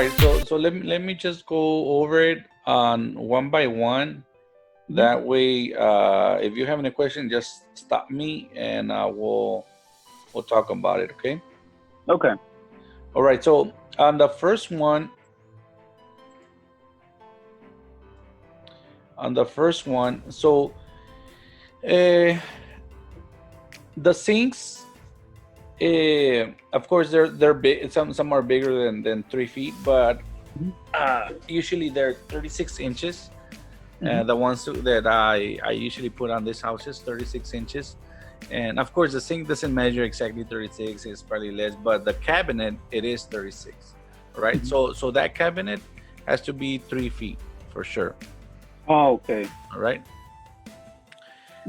right, so let me just go over it on one by one. That way, if you have any question, just stop me and we'll talk about it. Okay. Okay. All right. So on the first one, so uh, the sinks, of course, they're big. Some are bigger than 3 feet, but usually they're 36 inches. The ones that I usually put on this house is 36 inches. And of course, the sink doesn't measure exactly 36. It's probably less, but the cabinet, it is 36. Right. So that cabinet has to be 3 feet for sure. Oh, okay. All right.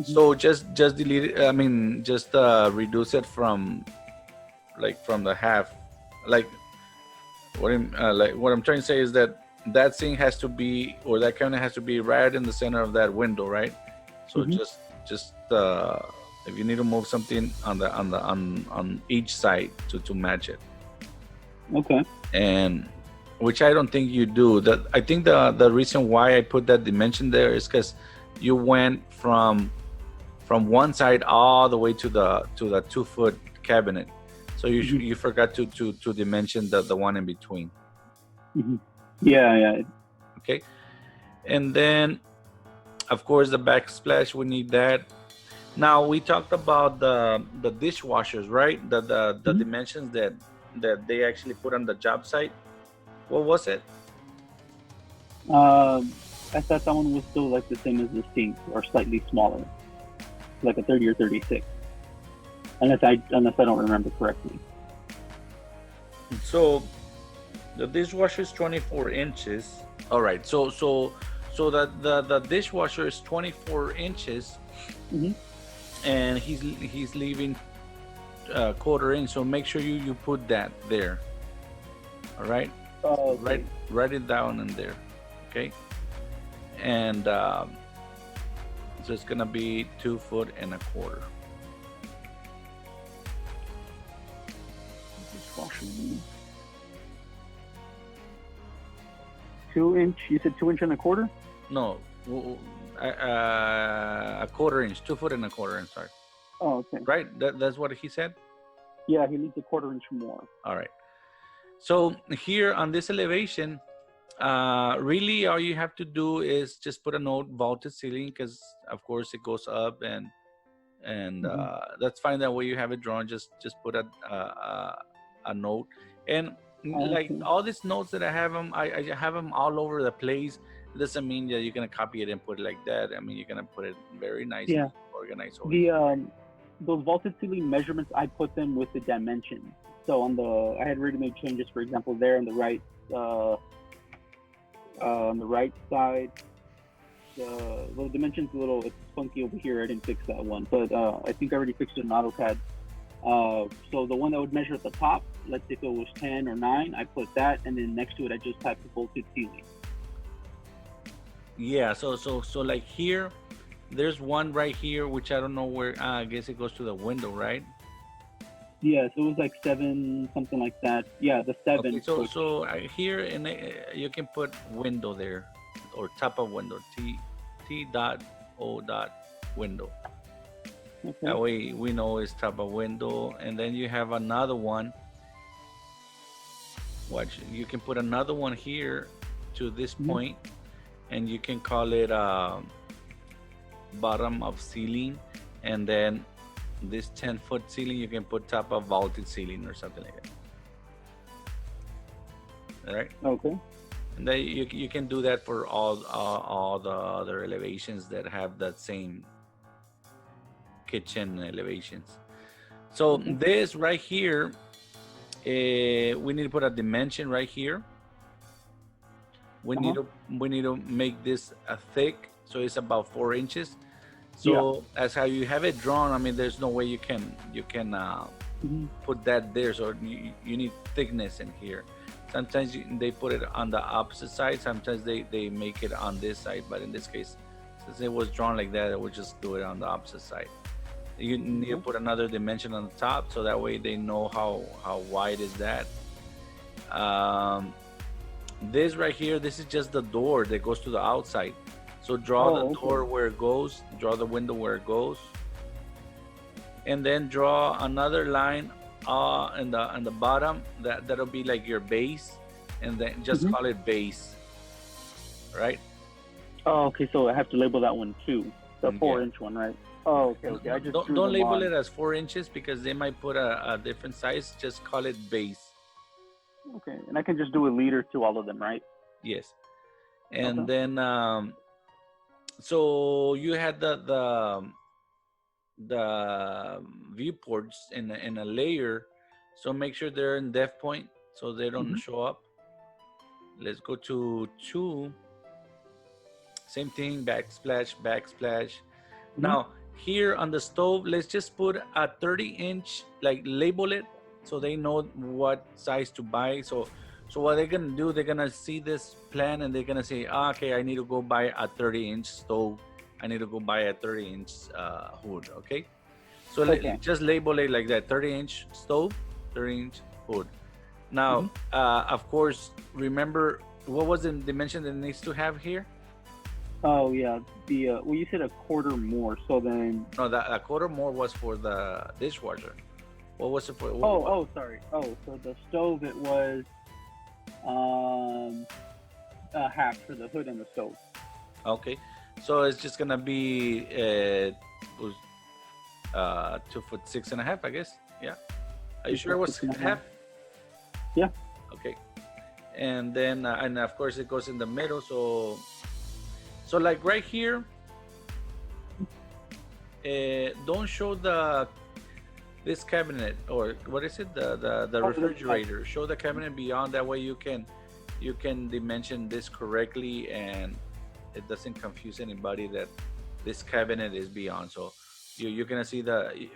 So just delete it. I mean, just reduce it from the half. Like what I'm trying to say is that thing has to be, or that cabinet has to be right in the center of that window, right? So just if you need to move something on each side to match it. Okay. And which I don't think you do. That I think the reason why I put that dimension there is because you went from one side all the way to the 2-foot cabinet, so you forgot to dimension the one in between. Yeah. Okay. And then of course the backsplash, we need that. Now we talked about the dishwashers, right? The dimensions that they actually put on the job site. What was it? I thought that one was still like the same as the sink, or slightly smaller, like a 30 or 36, unless I don't remember correctly. So the dishwasher is 24 inches. All right. So the dishwasher is 24 inches, and he's leaving quarter inch. So make sure you put that there. All right. Okay. Write it down in there. Okay. And so it's gonna be 2 foot and a quarter. Dishwasher. 2 inch. You said 2 inch and a quarter? No, a quarter inch, 2 foot and a quarter inch. Sorry. Oh, okay. Right. That's what he said. Yeah, he needs a quarter inch more. All right. So here on this elevation, really all you have to do is just put a note, vaulted ceiling, because of course it goes up, and that's fine. That way you have it drawn. Just put a note, and like all these notes that I have them, I have them all over the place. It doesn't mean that you're gonna copy it and put it like that. I mean, you're gonna put it very nicely, organized. Those vaulted ceiling measurements, I put them with the dimensions. So I had already made changes. For example, there on the right side, the dimensions it's funky over here. I didn't fix that one, but I think I already fixed it in AutoCAD. So the one that would measure at the top, let's say if it was 10 or 9, I put that, and then next to it, I just typed the vaulted ceiling. Yeah. So like here, there's one right here, which I don't know where. I guess it goes to the window, right? Yeah, so it was like 7, something like that. Yeah, the 7. Okay, so here you can put window there, or top of window, T dot O dot window. Okay. That way we know it's top of window. And then you have another one. Watch, you can put another one here to this point, and you can call it bottom of ceiling, and then this 10-foot ceiling you can put top of vaulted ceiling or something like that. All right. Okay. And then you can do that for all the other elevations that have that same kitchen elevations. So this right here, we need to put a dimension right here. We need to make this thick, so it's about 4 inches. So as how you have it drawn, I mean, there's no way you can put that there. So you need thickness in here. Sometimes they put it on the opposite side. Sometimes they make it on this side. But in this case, since it was drawn like that, I would just do it on the opposite side. You need to put another dimension on the top, so that way they know how wide is that. This right here, this is just the door that goes to the outside. So draw the okay. door where it goes, draw the window where it goes, and then draw another line on the bottom. That'll be like your base, and then just call it base, right? Oh, okay. So I have to label that one too, the 4-inch one, right? Oh, okay, okay. I just Don't label it as 4 inches because they might put a different size. Just call it base. Okay, and I can just do a leader to all of them, right? Yes, and then so you had the viewports in a layer, so make sure they're in depth point so they don't show up. Let's go to 2. Same thing, backsplash, backsplash. Now here on the stove, let's just put a 30-inch, like label it so they know what size to buy. So what they're gonna do, they're gonna see this plan and they're gonna say, okay, I need to go buy a 30-inch stove. I need to go buy a 30-inch hood. Okay, so just label it like that: 30-inch stove, 30-inch hood. Now, of course, remember what was the dimension that it needs to have here? Oh yeah, the well, you said a quarter more, so then no, a quarter more was for the dishwasher. What was it for? Oh, sorry. Oh, so the stove, it was half for the hood and the stove. Okay, so it's just gonna be 2 foot 6.5, I guess. Yeah. Are you sure it was half? Yeah. Okay. And then and of course it goes in the middle. So like right here, don't show this cabinet, or what is it, the refrigerator. Show the cabinet beyond. That way you can dimension this correctly and it doesn't confuse anybody that this cabinet is beyond. So you're gonna see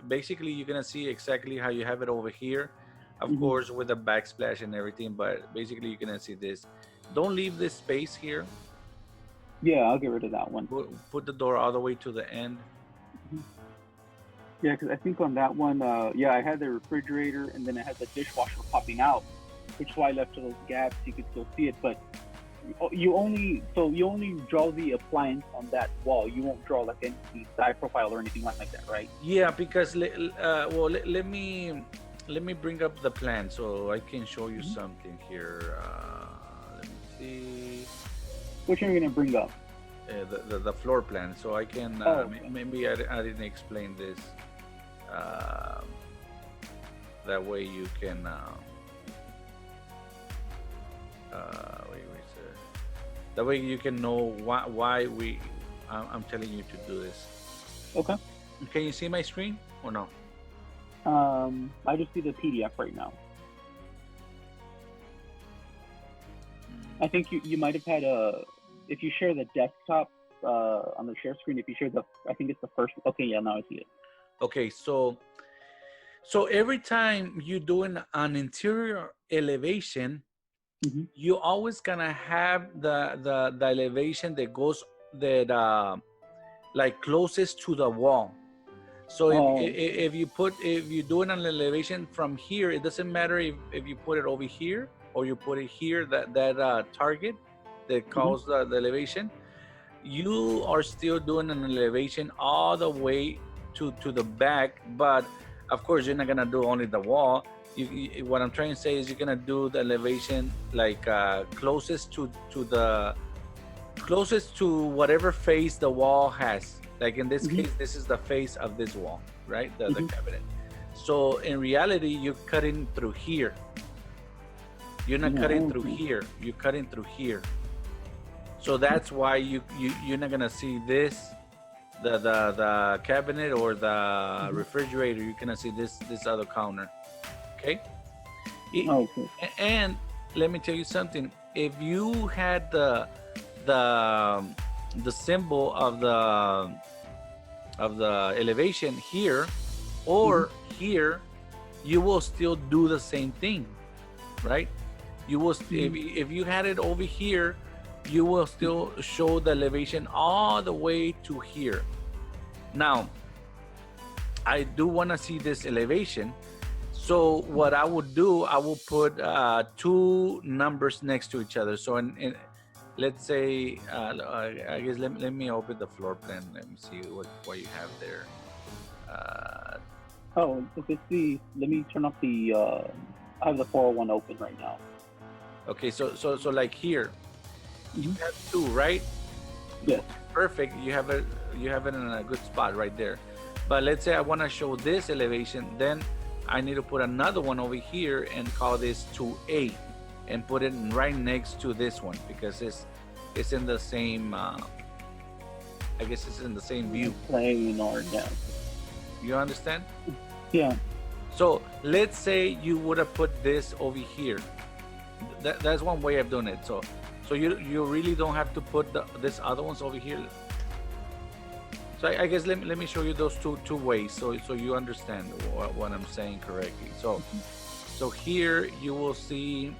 basically you're gonna see exactly how you have it over here, of course with the backsplash and everything, but basically you're gonna see this. Don't leave this space here. Yeah, I'll get rid of that one. Put the door all the way to the end. Yeah, because I think on that one, yeah, I had the refrigerator and then I had the dishwasher popping out, which is why I left those gaps. You could still see it, but you only draw the appliance on that wall. You won't draw like any side profile or anything like that, right? Yeah, because let me bring up the plan so I can show you something here. Let me see. Which one are you gonna bring up? The floor plan, so I can maybe I didn't explain this. That way you can that way you can know why I'm telling you to do this. Okay. Can you see my screen or no? I just see the PDF right now. I think you might have had if you share the desktop on the share screen, if you share I think it's the first. Okay, yeah, now I see it. Okay, so every time you're doing an interior elevation, you're always gonna have the elevation that goes like closest to the wall. So if you're doing an elevation from here, it doesn't matter if you put it over here or you put it here, that target that calls the elevation, you are still doing an elevation all the way to the back. But of course you're not gonna do only the wall. What I'm trying to say is you're gonna do the elevation like closest to whatever face the wall has. Like in this case, this is the face of this wall, right? The cabinet. So in reality, you're cutting through here. You're not cutting through here. You're cutting through here. So that's why you're not gonna see this, the cabinet or the refrigerator. You're gonna see this other counter. Okay. And let me tell you something. If you had the symbol of the elevation here or here, you will still do the same thing, right? You will if you had it over here, you will still show the elevation all the way to here. Now I do want to see this elevation, So what I would do, I will put two numbers next to each other. So let's say, I guess let me open the floor plan. Let me see what you have there. Oh, if it's let me turn off the. I have the 401 open right now. Okay, so like here, you have two, right? Yes. Perfect. You have it in a good spot right there. But let's say I want to show this elevation, then I need to put another one over here and call this 2A and put it right next to this one because it's in the same. I guess it's in the same view. Plane or yeah. You understand? Yeah. So let's say you would have put this over here. That's one way of doing it. So you really don't have to put this other ones over here. So I guess let me show you those two ways so you understand what I'm saying correctly. So here you will see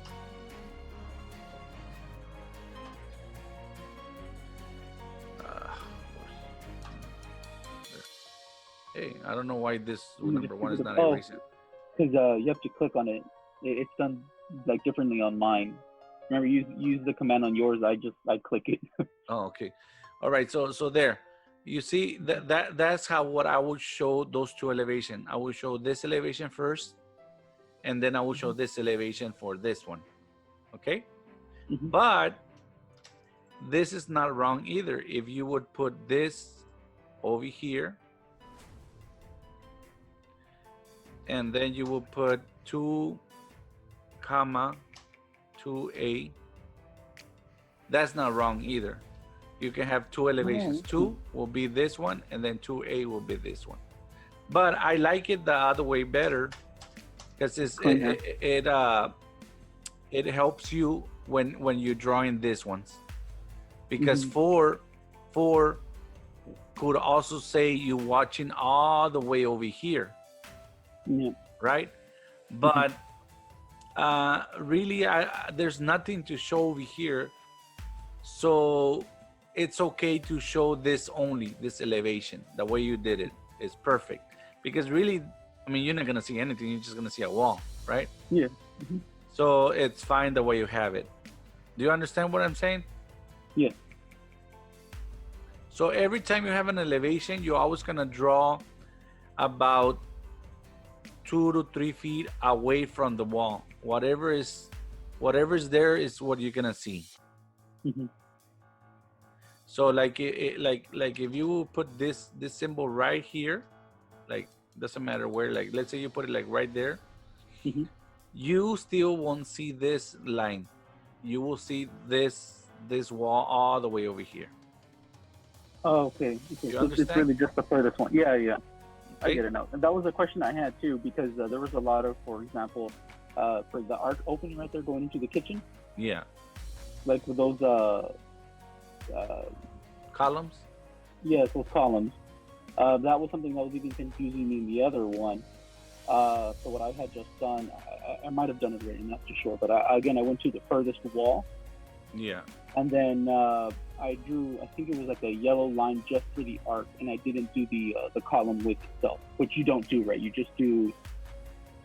hey, I don't know why this number one is not erasing. Because you have to click on it. It's done like differently on mine. Remember, use the command on yours. I click it. Oh, okay. All right. So there, you see that's how what I would show those two elevation. I will show this elevation first, and then I will show this elevation for this one. Okay. But this is not wrong either. If you would put this over here, and then you will put 2, 2A. That's not wrong either. You can have two elevations. 2 will be this one, and then 2A will be this one. But I like it the other way better because it helps you when you're drawing these ones. Because 4 could also say you're watching all the way over here. Yeah. Right? But really, there's nothing to show over here. So it's okay to show this only, this elevation. The way you did it is perfect. Because really, I mean, you're not going to see anything. You're just going to see a wall, right? Yeah. So it's fine the way you have it. Do you understand what I'm saying? Yeah. So every time you have an elevation, you're always going to draw about 2 to 3 feet away from the wall. Whatever's there is what you're gonna see. So like if you put this symbol right here, like doesn't matter where, like let's say you put it like right there, you still won't see this line. You will see this wall all the way over here. Oh, okay. You understand? It's really just the furthest one. Yeah. Okay. I get it now. And that was a question I had too, because there was a lot of, for example, for the arc opening right there going into the kitchen. Yeah. Like with those columns. Yes, those columns. That was something that was even confusing me in the other one. So what I had just done, I might have done it right, I'm not too sure, but I went to the furthest wall. Yeah. And then I drew, I think it was like a yellow line just for the arc, and I didn't do the column width itself, which you don't do, right? You just do,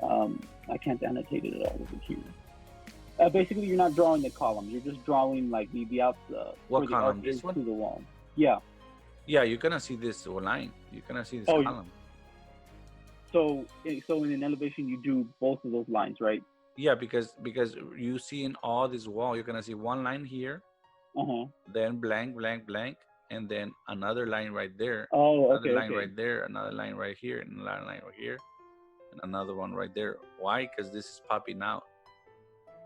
I can't annotate it at all over here. Basically, you're not drawing the column. You're just drawing like the out. What column? This one? To the wall. Yeah. Yeah, you're gonna see this line. You're gonna see this column. So in an elevation, you do both of those lines, right? Yeah, because you see in all this wall, you're gonna see one line here, then blank, blank, blank, and then another line right there. Oh, okay. Another line right there, another line right here, and another line right here, and another one right there. Why? Because this is popping out.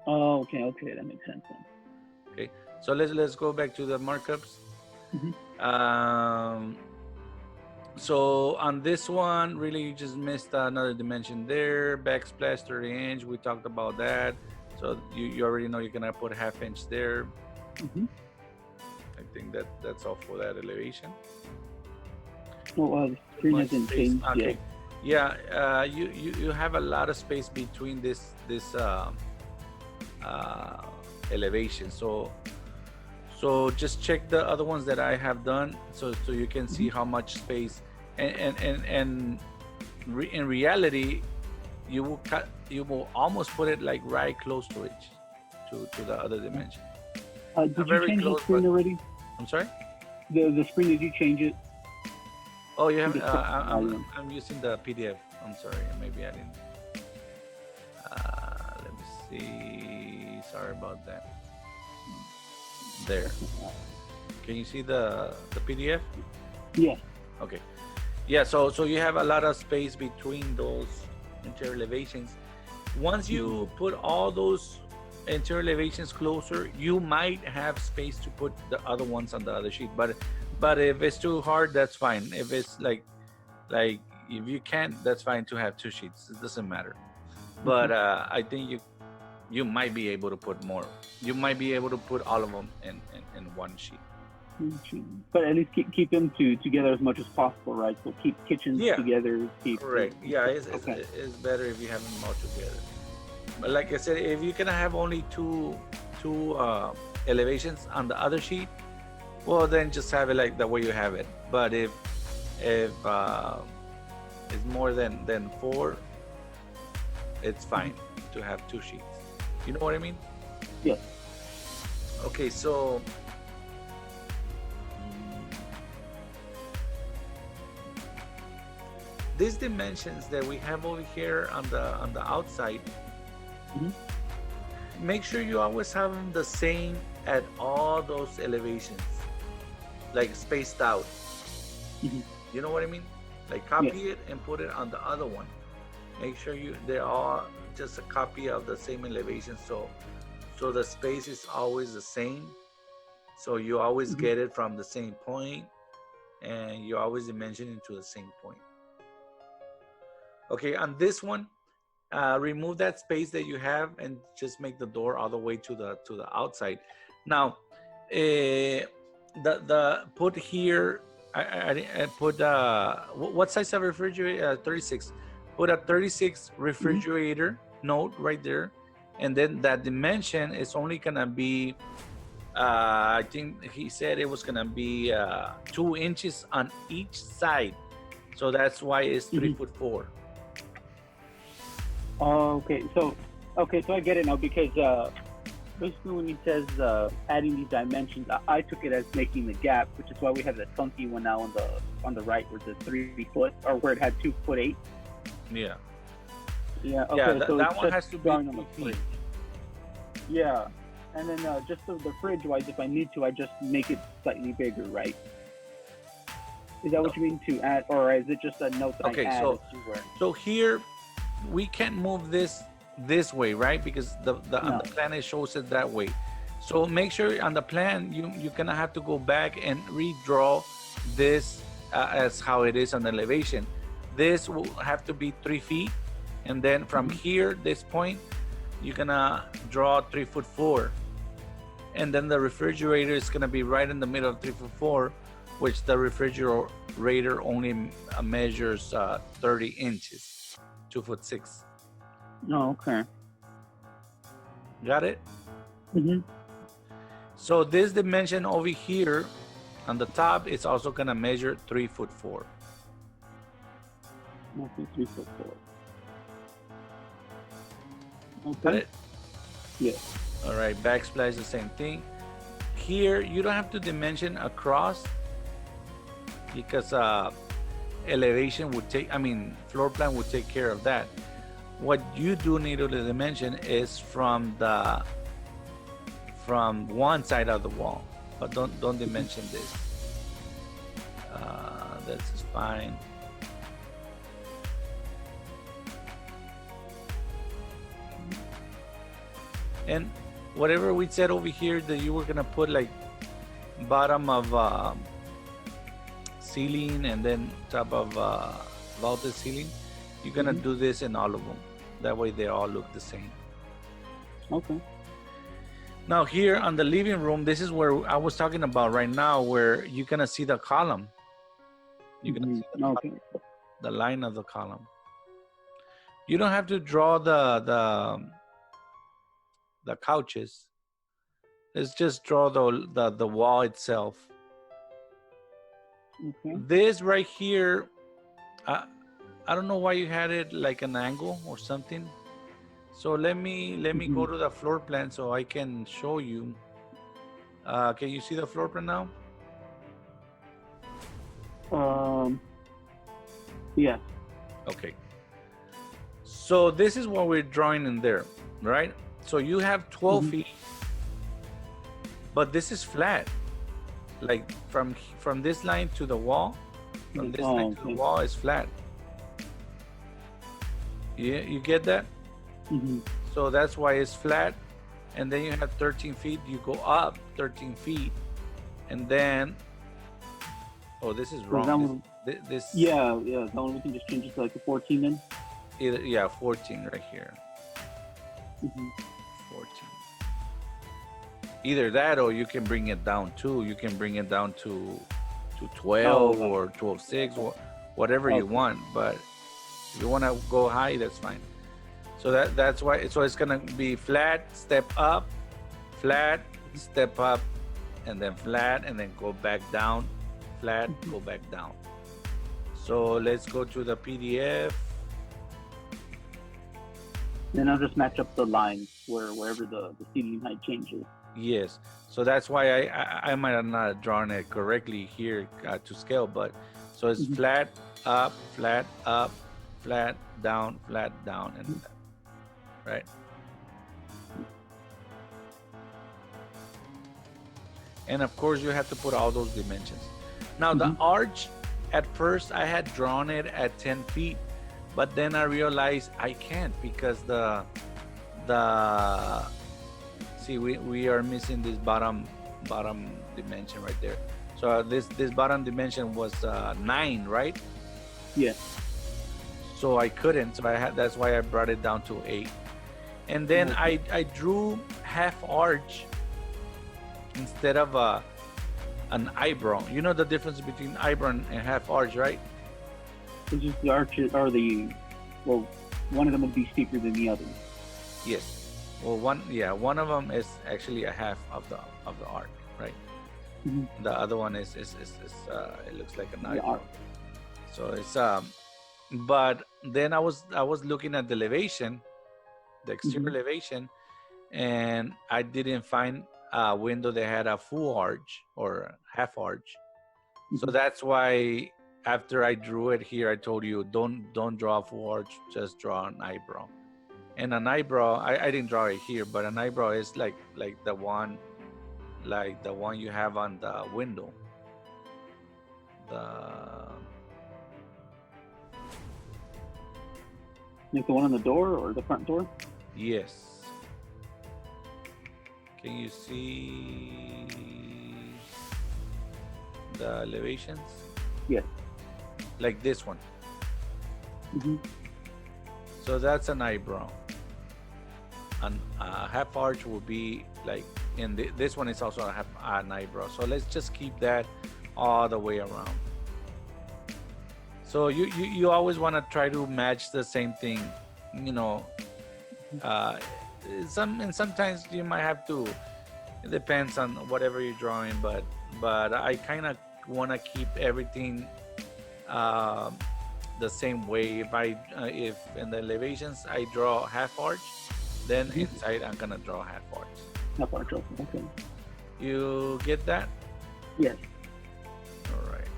Oh, okay, that makes sense then. Okay, so let's go back to the markups. So on this one, really you just missed another dimension there. Backsplash 30 inch, we talked about that. So you already know you're gonna put 1/2 inch there. I think that's all for that elevation. Well, the screen hasn't changed yet. Yeah, you have a lot of space between this elevation. So just check the other ones that I have done, so you can see how much space. And in reality, you will almost put it like right close to it, to the other dimension. Did Not you very change close, the screen but already? I'm sorry. The screen, did you change it? Oh, you haven't. Just put the volume. I'm using the PDF. I'm sorry. Maybe I didn't. Let me see. Sorry about that. There. Can you see the PDF? Yes. Okay. Yeah. So you have a lot of space between those interior elevations. Once you put all those interior elevations closer, you might have space to put the other ones on the other sheet. But if it's too hard, that's fine. If it's like if you can't, that's fine to have two sheets. It doesn't matter. But I think you might be able to put more. You might be able to put all of them in one sheet. But at least keep them together as much as possible, right? So keep kitchens together. Correct. Yeah, it's better if you have them all together. But like I said, if you're gonna have only two elevations on the other sheet, well, then just have it like the way you have it. But if it's more than four, it's fine to have two sheets. You know what I mean? Yes. Okay, so these dimensions that we have over here on the outside, make sure you always have them the same at all those elevations, like spaced out. You know what I mean? Like copy it and put it on the other one. Make sure they're all just a copy of the same elevation, so the space is always the same, so you always get it from the same point, and you always dimension into the same point. Okay, on this one, remove that space that you have and just make the door all the way to the outside. Now, the put here, I put what size of refrigerator? 36. Put a 36 refrigerator note right there, and then that dimension is only gonna be I think he said it was gonna be 2 inches on each side, so that's why it's 3'4". Okay, so I get it now, because basically when he says adding these dimensions, I took it as making the gap, which is why we have that funky one now on the right, where it's 3 foot, or where it had 2'8". Yeah. Yeah. Okay. Yeah, so that one has to be on the 2 feet. fridge. Yeah, and then just the fridge wise, if I need to, I just make it slightly bigger, right? Is that what you mean to add, or is it just a note that I add? So here we can't move this way, right? Because on the plan it shows it that way. So make sure on the plan you're gonna have to go back and redraw this as how it is on the elevation. This will have to be 3 feet, and then from here, this point, you're gonna draw 3'4", and then the refrigerator is gonna be right in the middle of 3'4", which the refrigerator only measures 30 inches, 2'6". Oh, okay. Got it? So this dimension over here on the top is also gonna measure 3'4". Okay, 3'4". Okay. Got it? Yeah. All right, backsplash, the same thing. Here, you don't have to dimension across, because elevation would floor plan would take care of that. What you do need to dimension is from one side of the wall, but don't dimension this. This is fine. And whatever we said over here that you were gonna put like bottom of ceiling and then top of vaulted ceiling, you're gonna do this in all of them. That way they all look the same. Okay. Now here on the living room, this is where I was talking about right now, where you're gonna see the column. You're gonna see the line of the column. You don't have to draw the couches. Let's just draw the wall itself. Okay. This right here, I don't know why you had it like an angle or something. So let me go to the floor plan so I can show you. Can you see the floor plan now? Yeah. Okay. So this is what we're drawing in there, right? So you have 12 feet, but this is flat. Like from this line to the wall, from this line to the wall is flat. Yeah, you get that? So that's why it's flat. And then you have 13 feet, you go up 13 feet, and then, oh, this is wrong. This yeah, that one we can just change it to like a 14 then. Either, yeah, 14 right here. 14. Either that, or you can bring it down too. You can bring it down to 12 or 12.6, or whatever you want. But if you want to go high, that's fine. So that's why. So it's gonna be flat, step up, flat, step up, and then flat, and then go back down, flat, go back down. So let's go to the PDF. Then I'll just match up the lines wherever the ceiling height changes. Yes. So that's why I might have not drawn it correctly here to scale, but so it's flat, up, flat, down, and flat. Right? And of course you have to put all those dimensions. Now the arch, at first I had drawn it at 10 feet, but then I realized I can't because see, we are missing this bottom dimension right there. So this bottom dimension was 9, right? Yeah. So I couldn't. So that's why I brought it down to 8. And then I drew half arch instead of an eyebrow. You know the difference between eyebrow and half arch, right? It's just the arches are one of them would be steeper than the other. Yes. Well, one of them is actually a half of the arc, right? The other one is it looks like an eyebrow. So it's but then I was looking at the elevation, the exterior elevation, and I didn't find a window that had a full arch or half arch. So that's why after I drew it here, I told you don't draw a full arch, just draw an eyebrow. And an eyebrow, I didn't draw it here, but an eyebrow is like the one you have on the window. Like the one on the door or the front door? Yes. Can you see the elevations? Yes. Like this one. So that's an eyebrow. And half arch will be like, and this one is also an eyebrow. So let's just keep that all the way around. So you always want to try to match the same thing, you know. Sometimes you might have to. It depends on whatever you're drawing, but I kind of want to keep everything the same way. If in the elevations I draw half arch, then inside I'm gonna draw half arch. Half arch, okay. You get that? Yes. All right.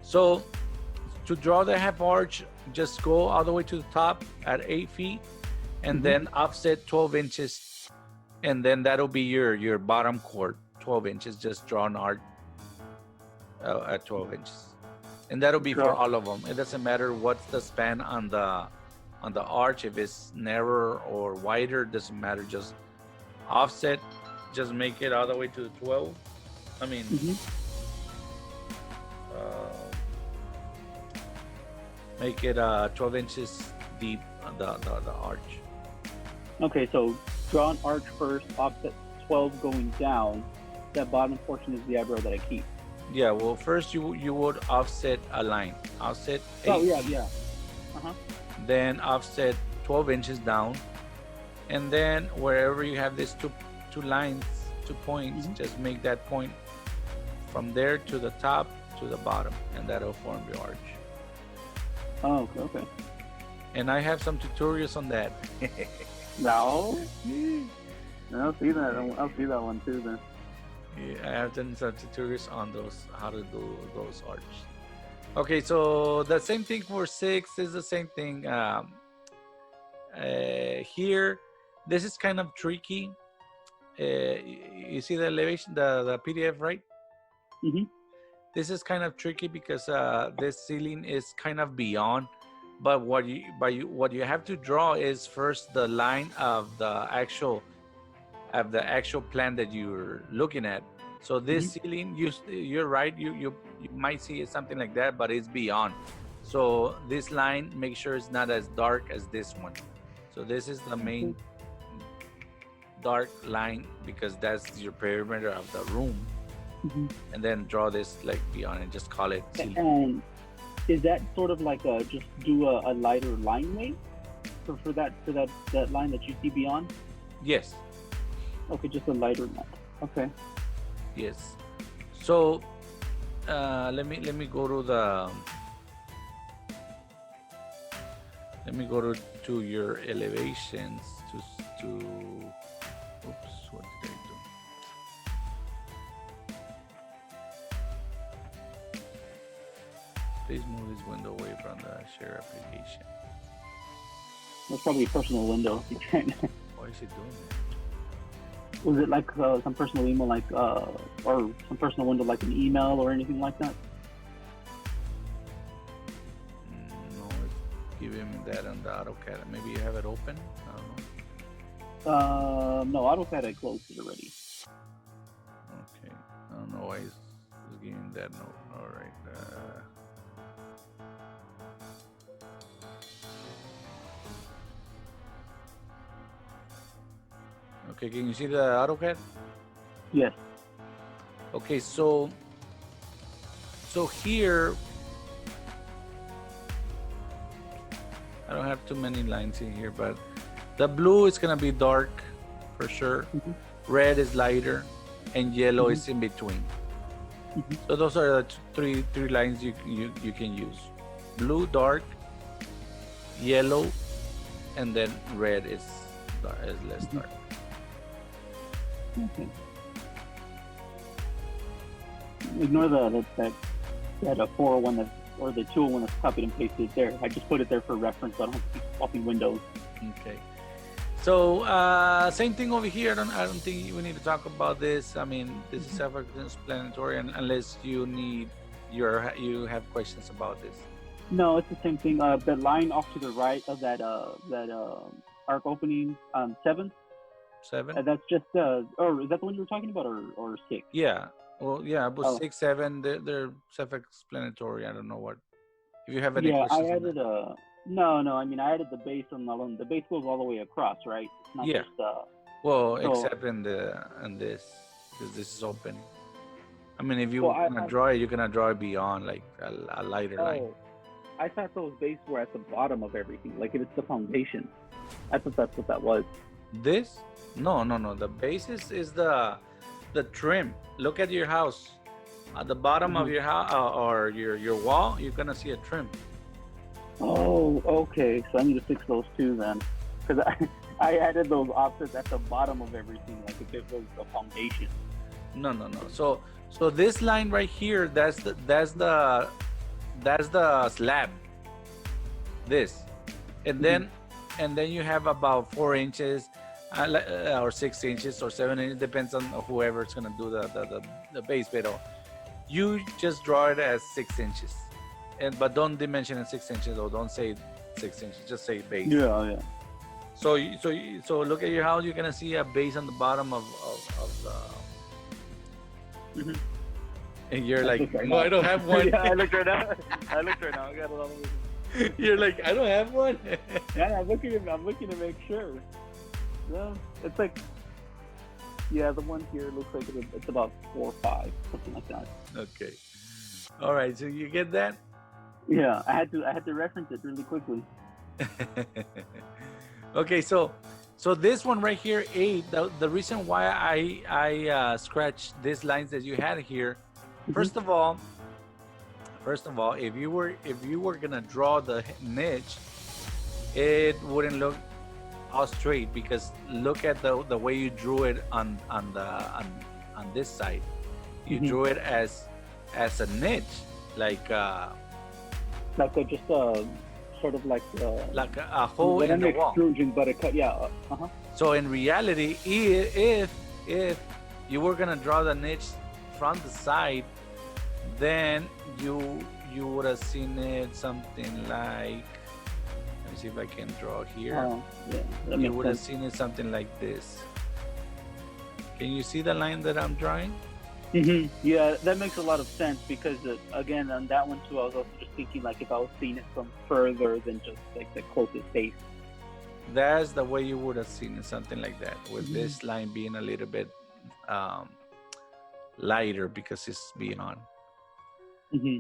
So to draw the half arch, just go all the way to the top at 8 feet, and then offset 12 inches, and then that'll be your bottom chord, 12 inches. Just draw an arch at 12 inches, and that'll be for all of them. It doesn't matter what's the span on the arch, if it's narrower or wider, doesn't matter. Just offset, just make it all the way to the 12. I mean, make it 12 inches deep, the arch. Okay, so draw an arch first, offset 12 going down. That bottom portion is the eyebrow that I keep. Yeah, well, first you would offset a line. Offset 8 Oh, yeah, feet. yeah. Then offset 12 inches down. And then wherever you have these two lines, 2 points, just make that point from there to the top to the bottom, and that'll form the arch. Oh, okay. And I have some tutorials on that. No. I'll see that. I'll see that one too then. Yeah, I have done some tutorials on those, how to do those arches. Okay, so the same thing for 6 is the same thing. Here, this is kind of tricky. You see the elevation, the PDF, right? Mm-hmm. This is kind of tricky because this ceiling is kind of beyond. But what you have to draw is first the line of the actual plan that you're looking at. So this ceiling, you're right. You might see it something like that, but it's beyond. So this line, make sure it's not as dark as this one. So this is the main dark line because that's your perimeter of the room. And then draw this like beyond and just call it ceiling. And is that sort of like just do a lighter line weight for that line that you see beyond? Yes. Okay, just a lighter line. Okay. Yes. So let me go to the to your elevations to oops, what did I do? Please move this window away from the share application. That's probably a personal window. Why is it doing that? Was it like some personal email, like or some personal window, like an email or anything like that? No, it's giving me that on the AutoCAD. Maybe you have it open. I don't know. No, AutoCAD I closed it already. Okay, I don't know why it's giving that note. All right. Okay, can you see the AutoCAD? Yes. Okay, so here, I don't have too many lines in here, but the blue is gonna be dark for sure. Red is lighter, and yellow is in between. So those are the three lines you can use: blue, dark, yellow, and then red is less dark. Okay. Ignore that 401 that, or the 201 that's copied and pasted there. I just put it there for reference. So I don't have to keep swapping windows. Okay. So same thing over here. I don't think we need to talk about this. I mean, this is self-explanatory, unless you have questions about this. No, it's the same thing. The line off to the right of that arc opening 7. 7. That's just or is that the one you were talking about, or 6? Yeah. Well, yeah, but 6, 7, they're self-explanatory. I don't know what. If you have any questions. I added no. I mean, I added the base on the base goes all the way across, right? It's not just, well, except in this, because this is open. I mean, if you want to draw it, you're gonna draw it beyond, like a lighter line. I thought those bases were at the bottom of everything, like it's the foundation. I thought that's what that was. This? No. The basis is the trim. Look at your house. At the bottom of your house or your wall, you're gonna see a trim. Oh, okay. So I need to fix those too then, because I added those offsets at the bottom of everything, like if it was the foundation. No. So this line right here, that's the slab. This, and then you have about 4 inches. Or 6 inches or 7 inches, depends on whoever's gonna do the base. But you just draw it as 6 inches, but don't dimension it 6 inches, or don't say 6 inches. Just say base. Yeah. So look at your house. You're gonna see a base on the bottom of the. And you're like, no, I don't have one. Yeah, I looked right now. I got a lot of. You're like, I don't have one. Yeah, I'm looking to make sure. Yeah, it's like, the one here looks like it's about 4 or 5, something like that. Okay. All right. So you get that? Yeah, I had to reference it really quickly. Okay. So this one right here, 8. The reason why I scratched these lines that you had here, first of all, first of all, if you were gonna draw the niche, it wouldn't look all straight, because look at the way you drew it on this side. You drew it as a niche, like just a sort of like a hole in the wall. Extrusion, but it cut. Yeah. So in reality, if you were gonna draw the niche from the side, then you would have seen it something like, let me see if I can draw here. Yeah, you would have seen it something like this. Can you see the line that I'm drawing? Yeah, that makes a lot of sense, because again, on that one too, I was also just thinking like if I was seeing it from further than just like the closest base. That's the way you would have seen it, something like that, with this line being a little bit lighter because it's beyond.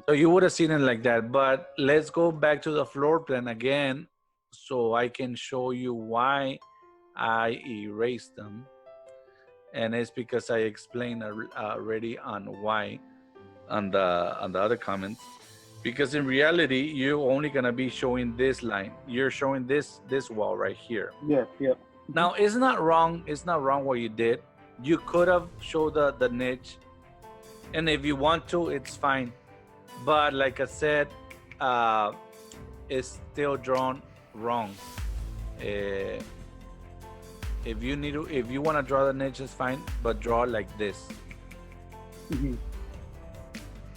So you would have seen it like that. But let's go back to the floor plan again, so I can show you why I erased them. And it's because I explained already on why on the other comments. Because in reality, you're only gonna be showing this line. You're showing this wall right here. Yeah. Now it's not wrong. It's not wrong what you did. You could have showed the niche, and if you want to, it's fine. But like I said, it's still drawn wrong. If you want to draw the niche, it's fine, but draw like this.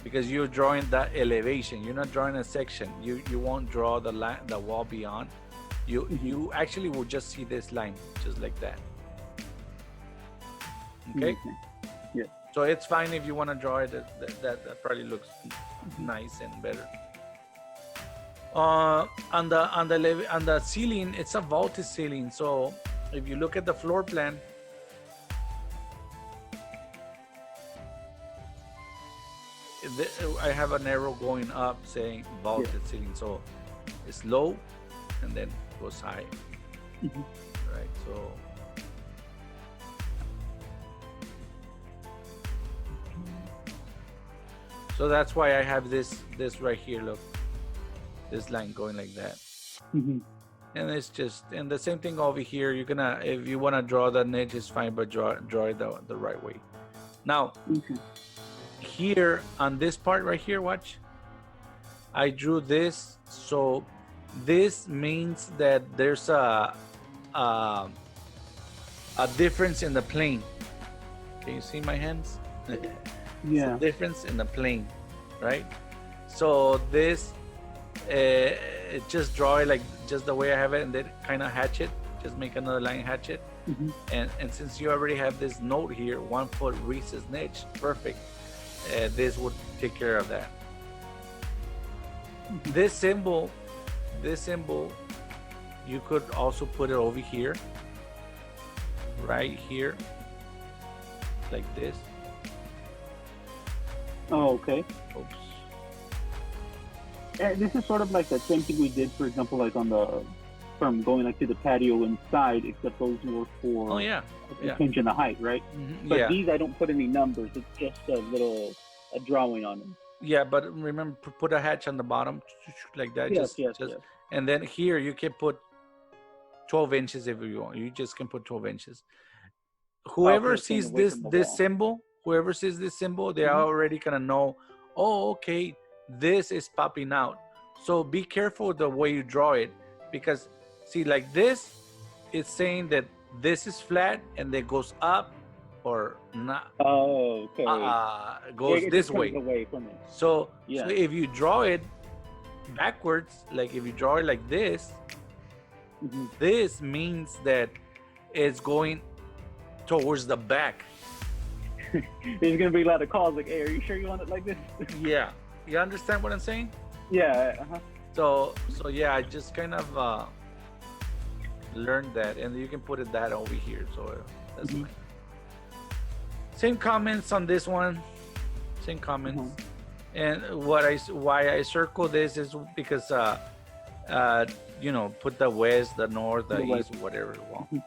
Because you're drawing that elevation. You're not drawing a section. You won't draw the line, the wall beyond. You actually will just see this line, just like that. Okay. Yeah. So it's fine if you want to draw it. That probably looks nice and better. On the ceiling, it's a vaulted ceiling. So if you look at the floor plan, I have an arrow going up saying vaulted ceiling. So it's low and then goes high. Right. So that's why I have this right here. Look, this line going like that. And it's just, and the same thing over here. You're gonna, if you want to draw the niche, it's fine, but draw it the right way. Now, here on this part right here, watch. I drew this, so this means that there's a difference in the plane. Can you see my hands? Yeah. Difference in the plane, right? So this, just draw it like just the way I have it, and then kind of hatch it. Just make another line, hatch it. And since you already have this note here, 1 foot recess niche, perfect. This would take care of that. This symbol, you could also put it over here, right here, like this. Oh, okay. Oops. And this is sort of like the same thing we did, for example, like on the, from going like to the patio inside, except those were for changing the height, right? But these, I don't put any numbers. It's just a drawing on them. Yeah, but remember, put a hatch on the bottom, like that. Yes. And then here you can put 12 inches if you want. You just can put 12 inches. Whoever sees this symbol, they are already gonna know, oh, okay, this is popping out. So be careful the way you draw it, because see, like this, it's saying that this is flat and it goes up or not. Oh, okay. Goes this way. Away from it. So if you draw it backwards, like if you draw it like this, this means that it's going towards the back. There's gonna be a lot of calls like, hey, are you sure you want it like this? Yeah, you understand what I'm saying? Yeah. So yeah, I just kind of learned that, and you can put it that over here. So that's fine. Same comments on this one. Same comments. And why I circle this is because put the west, the north, the east, whatever you want.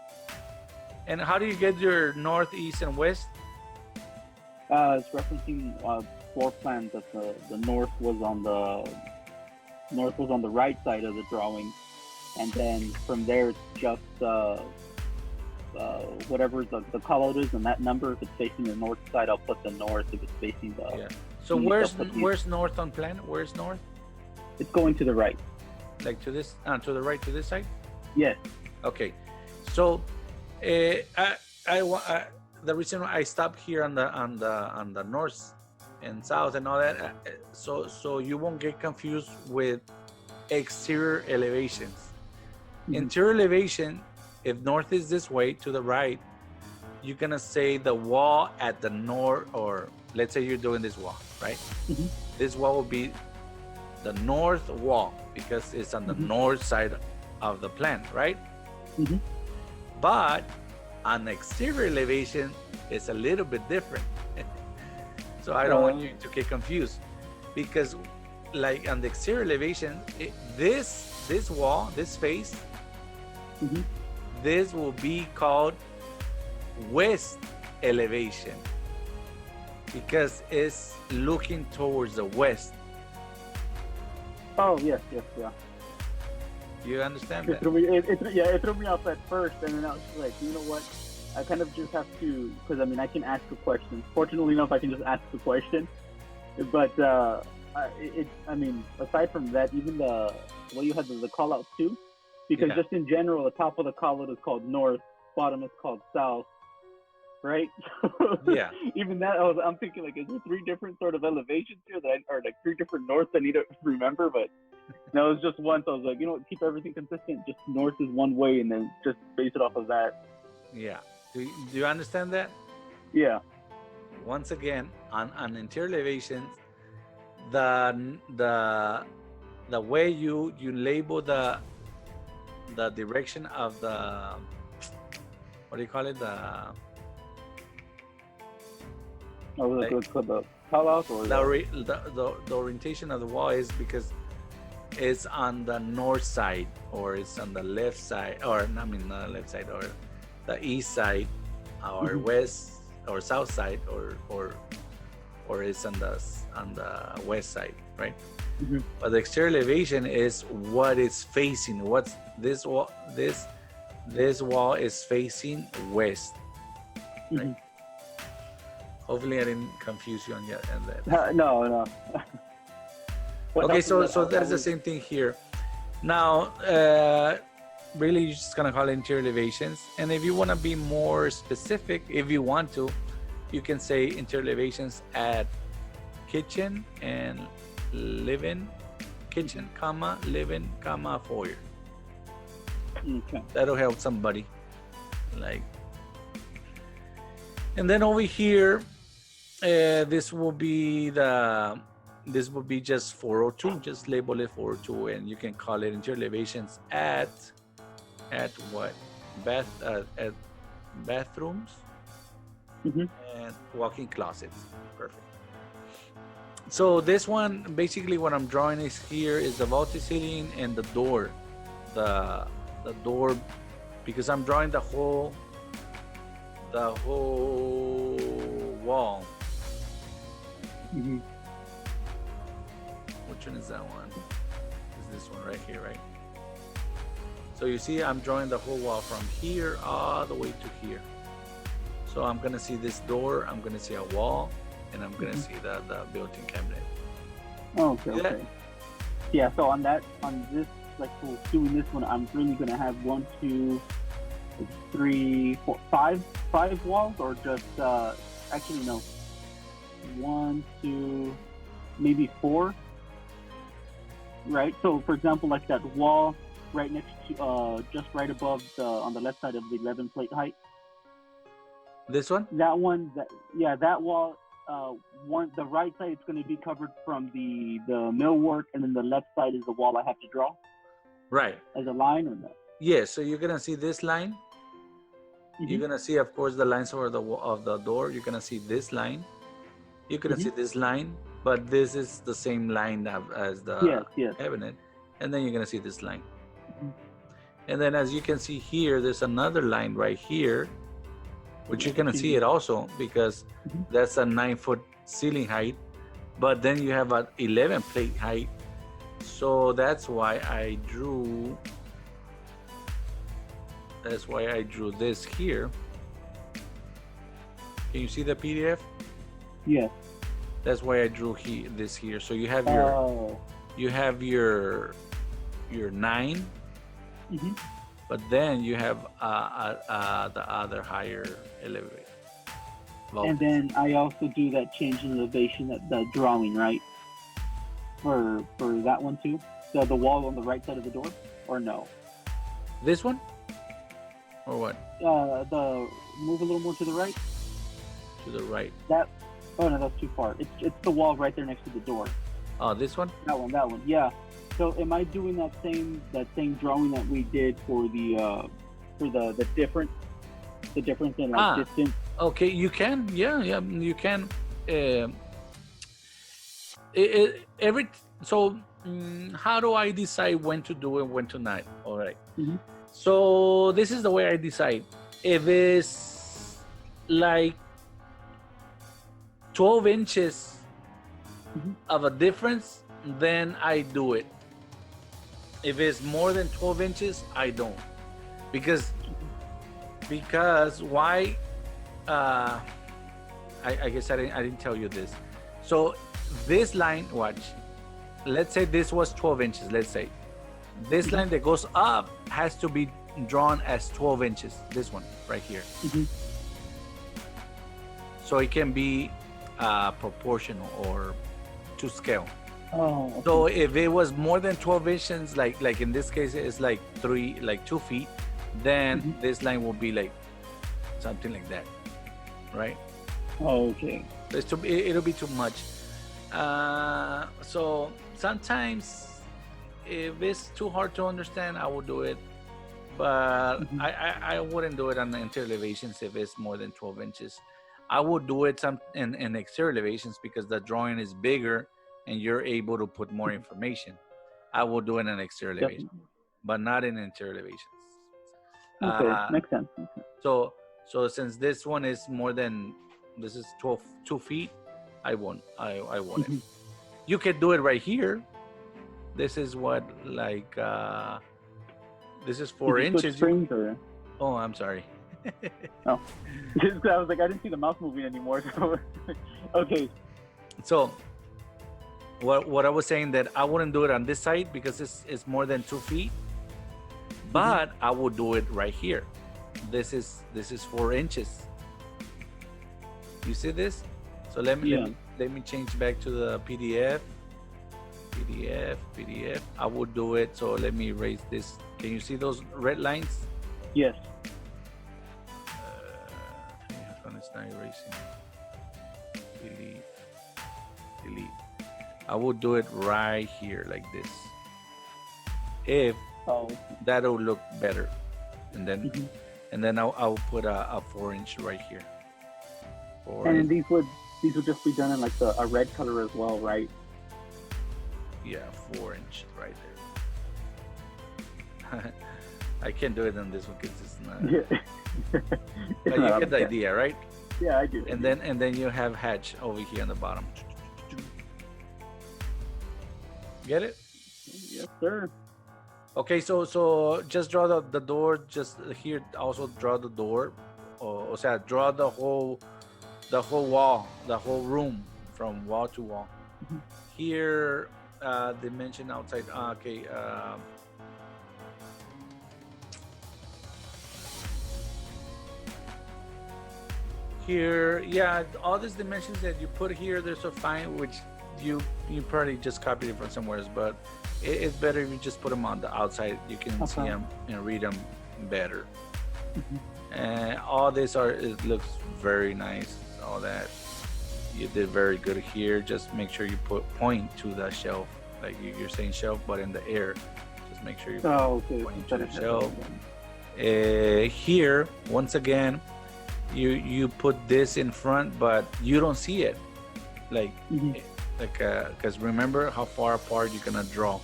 And how do you get your north, east, and west? It's referencing floor plan that the north was on the right side of the drawing, and then from there it's just whatever the call out is and that number. If it's facing the north side, I'll put the north. If it's facing the Yeah. So where's north on plan? Where's north? It's going to the right. Like to this, to the right, to this side? Yes. Okay. So, the reason why I stopped here on the north and south and all that, so you won't get confused with exterior elevations. Mm-hmm. Interior elevation, if north is this way to the right, you're gonna say the wall at the north, or let's say you're doing this wall, right? Mm-hmm. This wall will be the north wall because it's on the Mm-hmm. north side of the plan, right? Mm-hmm. But on the exterior elevation, it's a little bit different. So I don't want you to get confused, because like on the exterior elevation, this wall, this face, Mm-hmm. this will be called west elevation because it's looking towards the west. Oh yes, yeah. You understand It that? threw me. It threw me off at first, and then I was just like, you know what? I kind of just have to, because I mean, I can ask a question. Fortunately enough, I can just ask the question. But I mean, aside from that, even you had the call out too, because Yeah. just in general, the top of the call out is called north, bottom is called south, right? Yeah. Even that, I'm thinking like, is there 3 different sort of elevations here or like 3 different norths I need to remember? But no, it was just one. So I was like, you know what, keep everything consistent. Just north is one way, and then just base it off of that. Yeah. Do you understand that? Yeah. Once again, on interior elevations, the way you label the direction of the, what do you call it, Like the call out or the orientation of the wall is because it's on the north side, or it's on the left side, or I mean not the left side, or the east side, or Mhm. west or south side, or it's on the west side, right? Mhm. But the exterior elevation is what it's facing. What's this wall? This wall is facing west. Right? Mhm. Hopefully, I didn't confuse you on that. No. What Okay, else so is that? that's the same thing here. Now, really, you're just gonna call it interior elevations, and if you want to be more specific, if you want to, you can say interior elevations at kitchen and living, kitchen, comma, living, comma, foyer. Okay. That'll help somebody. Like, and then over here, this will be just 402. Just label it 402, and you can call it interior elevations at what? At bathrooms Mhm. and walk-in closets. Perfect. So this one, basically what I'm drawing is here is the vaulted ceiling and the door, the door, because I'm drawing the whole wall. Mhm. Which one is that one? Is this one right here, right? So you see, I'm drawing the whole wall from here all the way to here. So I'm gonna see this door, I'm gonna see a wall, and I'm gonna see the built-in cabinet. Oh, okay. See that? Okay. Yeah. So on this, like for doing this one, I'm really gonna have 1, 2, 3, 4, 5 walls, or just actually no, 1, 2, maybe 4. Right. So for example, like that wall right next to, just right above on the left side of the 11 plate height. This one? That one, that wall. The right side is going to be covered from the millwork, and then the left side is the wall I have to draw Right. as a line, or not. Yes. So you're gonna see this line. You're gonna see, of course, the lines over of the door. You're gonna see this line. You're gonna see this line, but this is the same line as the Yes. cabinet, and then you're gonna see this line. And then, as you can see here, there's another line right here, which you're gonna see it also because that's a 9-foot ceiling height, but then you have an 11 plate height. So that's why I drew this here. Can you see the PDF? Yes. That's why I drew this here. So you have your 9, Mhm. but then you have the other higher elevator. And then I also do that change in elevation, the drawing, right? For that one too. The wall on the right side of the door, or no? This one, or what? The move a little more to the right. To the right. Oh no, that's too far. It's the wall right there next to the door. Oh, this one? That one. Yeah. So am I doing that same drawing that we did for the difference in like distance? Okay, you can. Yeah, you can. How do I decide when to do it, when to not? All right. Mhm. So this is the way I decide. If it's like 12 inches of a difference, then I do it. If it's more than 12 inches, I don't. Because why? I guess I didn't tell you this. So this line, watch. Let's say this was 12 inches. Let's say this line that goes up has to be drawn as 12 inches. This one right here. Mhm. So it can be proportional or to scale. Oh. Okay. So if it was more than 12 inches, like in this case, it's like 2 feet, then this line will be like something like that, right? Oh, okay. It'll be too much. So sometimes if it's too hard to understand, I will do it, but I wouldn't do it on the interior elevations if it's more than 12 inches. I would do it in exterior elevations because the drawing is bigger and you're able to put more information. I will do it in exterior elevation, but not in interior elevations. Okay, makes sense. So since this one is this is 2 feet, I won't. I won't. You could do it right here. This is what this is 4 inches. Oh, I'm sorry. Oh, I was like, I didn't see the mouse moving anymore. So okay. So what I was saying, that I wouldn't do it on this side because it's more than 2 feet, but I would do it right here. This is 4 inches. You see this? So let me change back to the PDF. I would do it. So let me erase this. Can you see those red lines? Yes. It's not erasing. Delete. I will do it right here like this. If that'll look better, and then I'll put a 4-inch right here. And these would just be done in like a red color as well, right? Yeah, 4-inch right there. I can't do it on this one because it's not. Yeah. But you get the idea, right? Yeah, I do. And then you have hatch over here on the bottom. Get it? Yes, sir. Okay, so just draw the door. Just here, also draw the door. O sea, draw the whole wall, the whole room from wall to wall. Here, dimension outside. Okay. Here, yeah, all these dimensions that you put here, they're so fine, which you probably just copied it from somewhere else, but it's better if you just put them on the outside. You can see them and read them better. And all this it looks very nice. All that you did very good here. Just make sure you point to the shelf, like you're saying shelf, but in the air. Just make sure you point to the shelf. Here, once again, you put this in front, but you don't see it, because remember how far apart you're gonna draw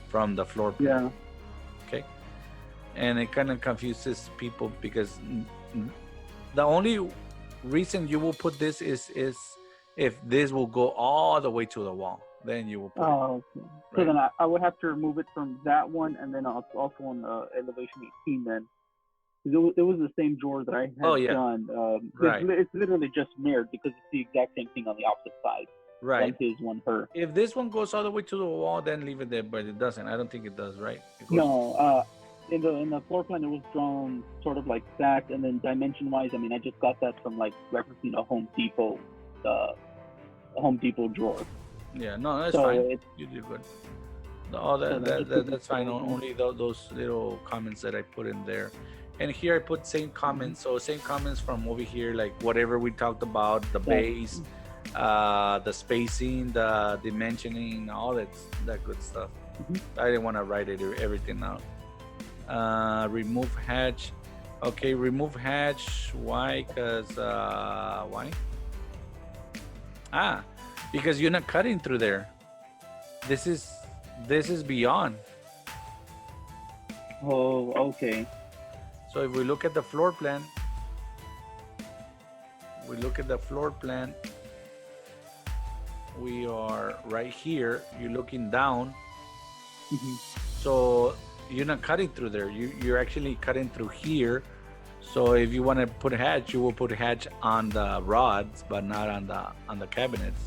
from the floor plan. Okay, and it kind of confuses people because the only reason you will put this is If this will go all the way to the wall, then you will put it. Oh, okay. So Right. then I would have to remove it from that one, and then also on elevation 18 then. 'Cause it was the same drawer that I had Oh, yeah. done. Right. It's literally just mirrored because it's the exact same thing on the opposite side. Right. One his, one her. If this one goes all the way to the wall, then leave it there, but it doesn't. I don't think it does, right? It goes, No, in the floor plan it was drawn sort of like that, and then dimension wise, I mean, I just got that from like referencing a Home Depot drawer. yeah, no, that's So fine. it's You did good. No, that's fine. Only those little comments that I put in there. And here I put same comments. So same comments from over here, like whatever we talked about, the base, the spacing, the dimensioning, all that good stuff. I didn't want to write everything out. Remove hatch. Okay, remove hatch. Why? Because why? Because you're not cutting through there. This is beyond. Oh, okay. So if we look at the floor plan, we are right here. You're looking down. So you're not cutting through there. You're actually cutting through here. So if you want to put a hatch, you will put a hatch on the rods, but not on the cabinets,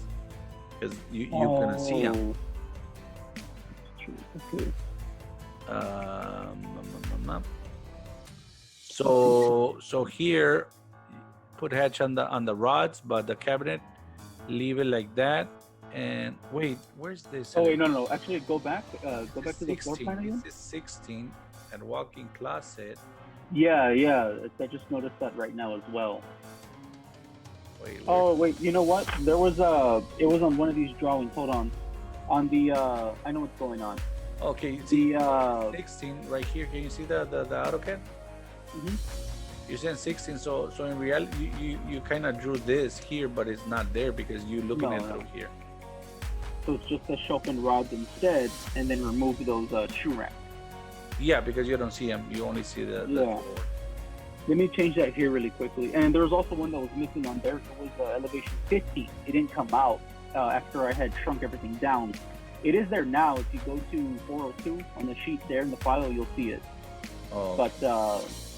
because you're gonna see them. Okay. So here, put hatch on the rods, but the cabinet, leave it like that. And wait, where's this? Oh wait, no. Actually, go back to the floor 16. plan again. This is 16 and walk-in closet. Yeah. I just noticed that right now as well. Wait. Oh wait, you know what? There was it was on one of these drawings. Hold on the I know what's going on. Okay, see The 16 right here. Can you see the Autocad? You're saying 16, so in reality you kind of drew this here, but it's not there because you're looking at through here. So it's just the shelf and rods instead, and then remove those shoe racks. Yeah, because you don't see them. You only see the floor. Let me change that here really quickly. And there was also one that was missing on there. It was elevation 15. It didn't come out after I had shrunk everything down. It is there now. If you go to 402 on the sheet there in the file, you'll see it. Oh. But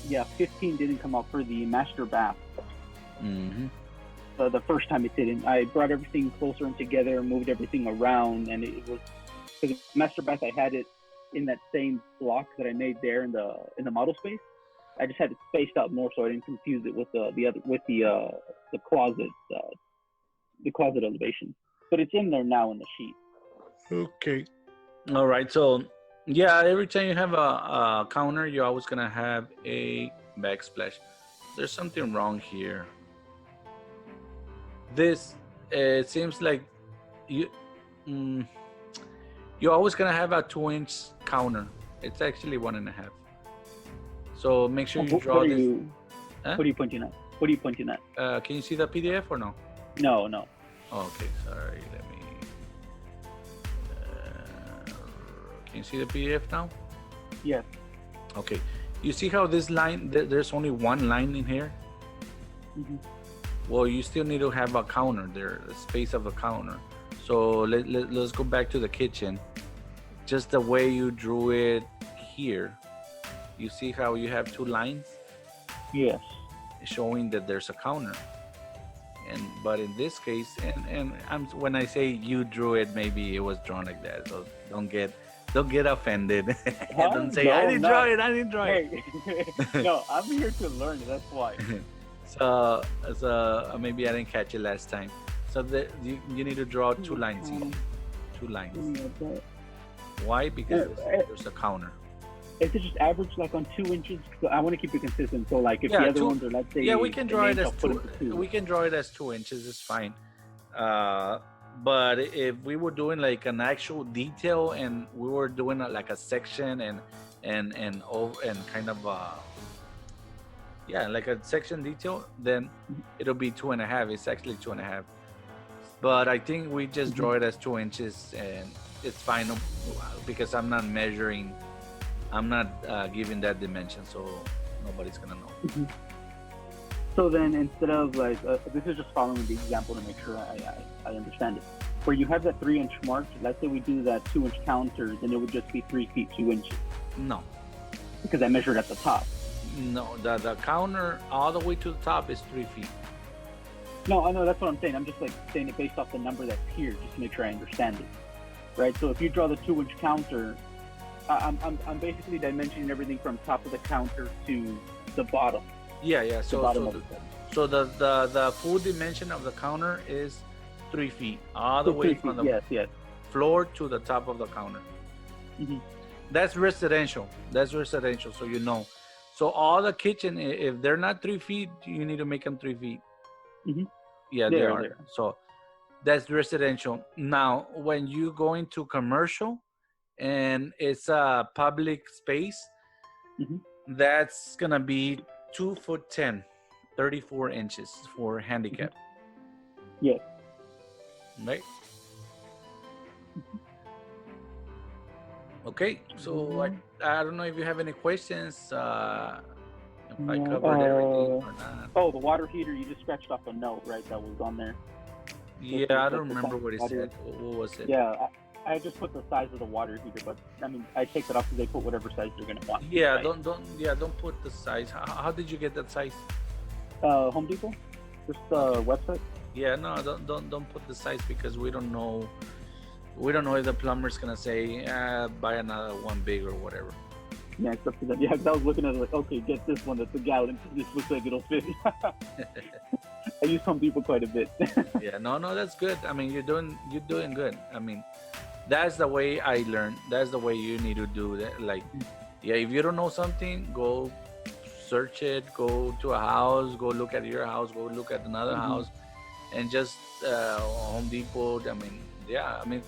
yeah, 15 didn't come out for the master bath. The first time it didn't. I brought everything closer and together, moved everything around, and it was because the master bath. I had it in that same block that I made there in the model space. I just had it spaced out more so I didn't confuse it with the closet elevation. But it's in there now in the sheet. Okay. All right. So yeah, every time you have a counter, you're always gonna have a backsplash. There's something wrong here. This it seems like you're always gonna have a 2-inch counter. It's actually 1.5. So make sure you draw this. What are you pointing at? What are you pointing at? Can you see the PDF or no? No. Oh, okay, sorry. Let me. Can you see the PDF now? Yes. Okay. You see how this line? There's only one line in here. Well, you still need to have a counter there, the space of a counter. So let's go back to the kitchen. Just the way you drew it here. You see how you have 2 lines? Yes. Showing that there's a counter. But in this case, and when I say you drew it, maybe it was drawn like that. So don't get offended. Don't say I didn't draw it. Hey. No, I'm here to learn. That's why. So maybe I didn't catch it last time. So you need to draw 2 lines here. 2 lines. Why? Because there's a counter. Is it just average like on 2 inches? I want to keep it consistent. So like if the other ones are, let's say, we can draw it as 2. We can draw it as 2 inches. It's fine. But if we were doing like an actual detail and we were doing like a section and kind of like a section detail, then it'll be 2.5. It's actually 2.5. But I think we just draw it as 2 inches and it's fine because I'm not measuring. I'm not giving that dimension, so nobody's gonna know. So then instead of like, this is just following the example to make sure I understand it. Where you have that 3 inch mark, let's say we do that 2 inch counter, then it would just be 3 feet 2 inches. No, Because I measured at the top. no, the counter all the way to the top is 3 feet. No, I know that's what I'm saying. I'm just like saying it based off the number that's here, just to make sure I understand it. Right? So if you draw the 2 inch counter, I'm basically dimensioning everything from top of the counter to the bottom. Yeah, yeah. The So bottom so of it. so the full dimension of the counter is 3 feet, all the So way 3 from feet, the yes. floor to the top of the counter. Mhm. That's residential. That's residential. So you know. So all the kitchen, if they're not 3 feet, you need to make them 3 feet. Mhm. Yeah, they are. There. So that's residential. Now, when you go into commercial and it's a public space, Mhm. that's gonna be 2'10", 34 inches for handicap. Yes. Right? Okay, so I don't know if you have any questions. If I No, covered everything or not. Oh, the water heater, you just scratched off a note, right? That was on there. Yeah, I don't remember what it said. What was it? Yeah, I just put the size of the water heater, but I mean, I take it off because they put whatever size they're gonna want. Yeah, right? don't put the size. How did you get that size? Home Depot, just website. Yeah, no, don't put the size because we don't know. We don't know if the plumber's gonna say buy another one big or whatever. Yeah, it's up to them. Yeah, 'cause I was looking at it like, okay, get this one that's a gallon. This looks like it'll fit. I use Home Depot quite a bit. Yeah, no, that's good. I mean, you're doing good. I mean, that's the way I learned. That's the way you need to do that. Like, yeah, if you don't know something, go search it. Go to a house. Go look at your house. Go look at another house, and just Home Depot. I mean, yeah, I mean.